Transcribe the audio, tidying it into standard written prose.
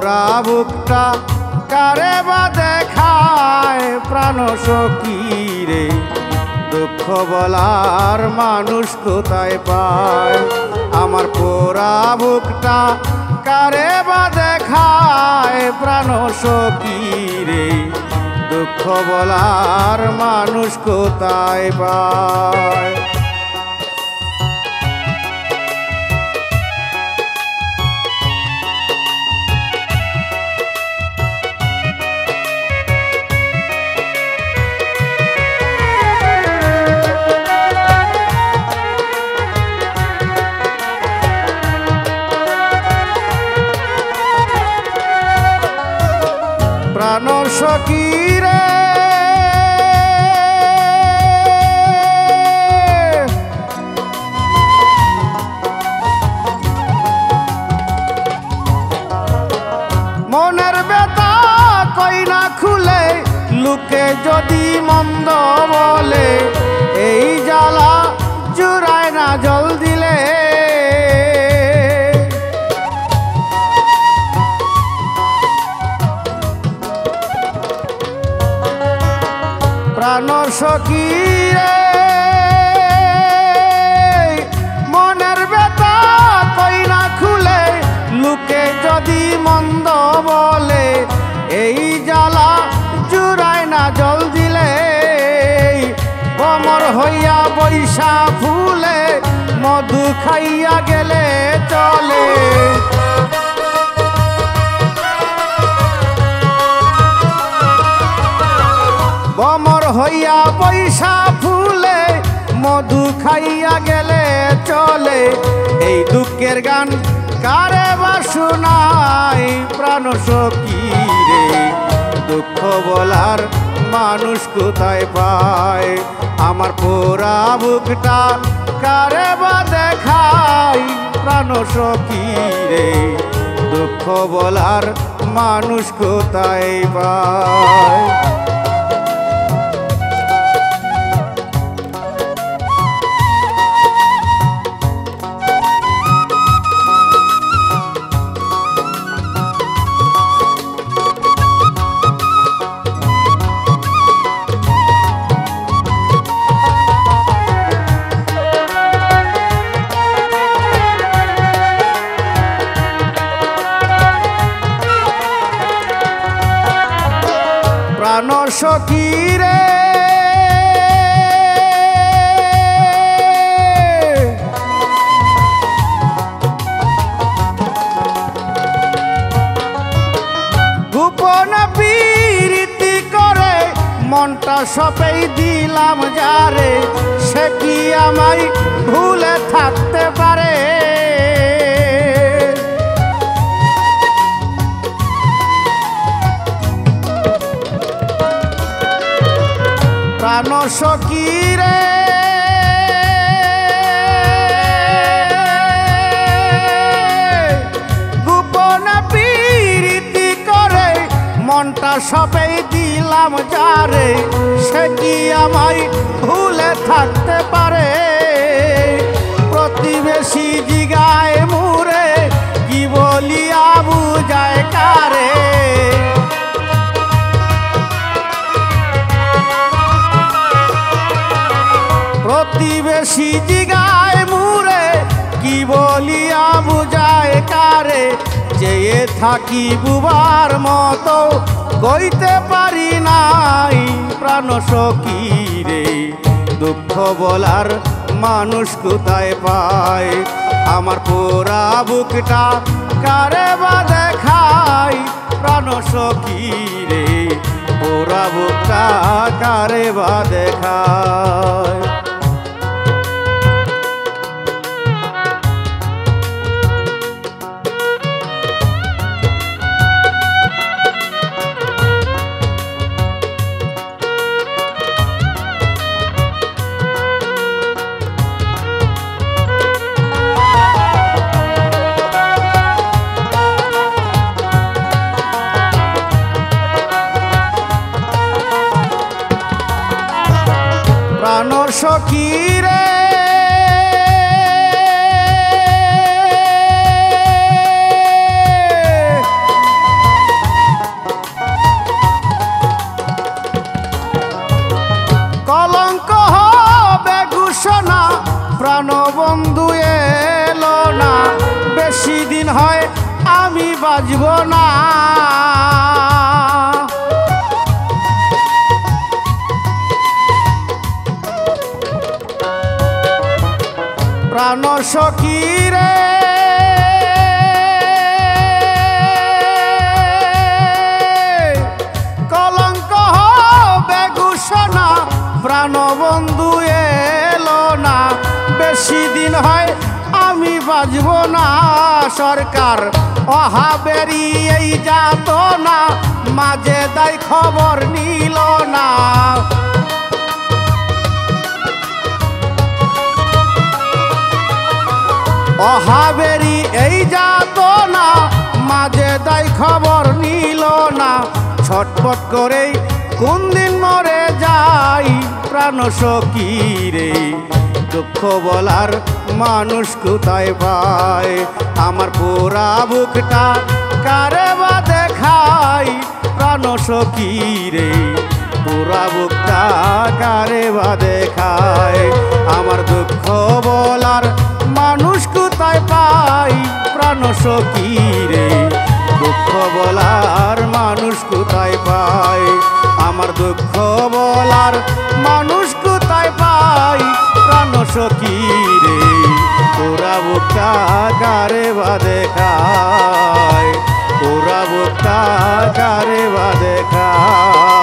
পোড়া বুকটা কারে বা দেখায় প্রাণ সখী রে দুঃখ বলার মানুষ কোথায় পায় আমার পোড়া বুকটা কারে বা দেখায় প্রাণ সখী রে দুঃখ বলার মানুষ কোথায় পায় প্রাণ সখী রে মনের ব্যথা কই না খুলে লোকে যদি মন্দ বলে এই জ্বালা জুড়ায় না জল দিলে প্রাণ সখী রে মনের ব্যথা কই না খুলে লোকে যদি মন্দ বলে এই জ্বালা জুড়ায় না জল দিলে ভমর হইয়া বৈশা ফুলে মধু খাইয়া গেলে চলে ভমর হইয়া বৈশা ফুলে মধু খাইয়া গেলে চলে এই দুঃখের গান কারে বা শোনাই প্রাণ সখী রে দুঃখ বলার মানুষ কোথায় পায় আমার পোড়া বুকটা কারে বা দেখাই প্রাণ সখী রে দুঃখ বলার মানুষ কোথায় পায় প্রাণ সখী রে গোপন প্রীতি করে মনটা সপেই দিলাম যারে সে কি আমায় ভুলে থাকতে পারে প্রাণ সখী রে গোপন প্রীতি করে মনটা সবেই দিলাম যারে সে কি আমায় ভুলে থাকতে পারে প্রতিবেশী জিগায় মুরে কি বলিয়া বুঝায় কারে প্রতিবেশী জিগায় মুরে কি বলিয়া বুঝায় কারে চেয়ে থাকি বুবার মতো কইতে পারি নাই প্রাণ সখী রে দুঃখ বলার মানুষ কোথায় পায় আমার পোড়া বুকটা কারে বা দেখাই প্রাণ সখী রে পোড়া বুকটা কারে বা দেখায় প্রাণ সখী রে প্রাণবন্ধু এলো না, বেশি দিন হয় আমি বাঁচব না। প্রাণ সখী রে কলঙ্ক হবে ঘোষণা, প্রাণবন্ধু এলো না, বেশি দিন হয় আমি বাঁচব না। সরকার অহাবেরি এই যাতনা, মাঝে দায় খবর নিল না। অহাবেরি এই যাতনা, মাঝে দায় খবর নিল না। ছটপট করে কোন দিন মরে যাই প্রাণ সখী রে, দুঃখ বলার মানুষ কোথায় পায়? আমার পোড়া বুকটা কারে বা দেখাই প্রাণ সখী রে, পোড়া বুকটা কারে বা দেখায়? আমার দুঃখ বলার মানুষ কোথায় পাই প্রাণ সখী রে, দুঃখ বলার মানুষ কোথায় পাই? আমার দুঃখ বলার মানুষ কোথায় পাই প্রাণ সখী রে, পোড়া বুকটা কারে বা দেখায়? পোড়া বুকটা কারে বা দেখায়?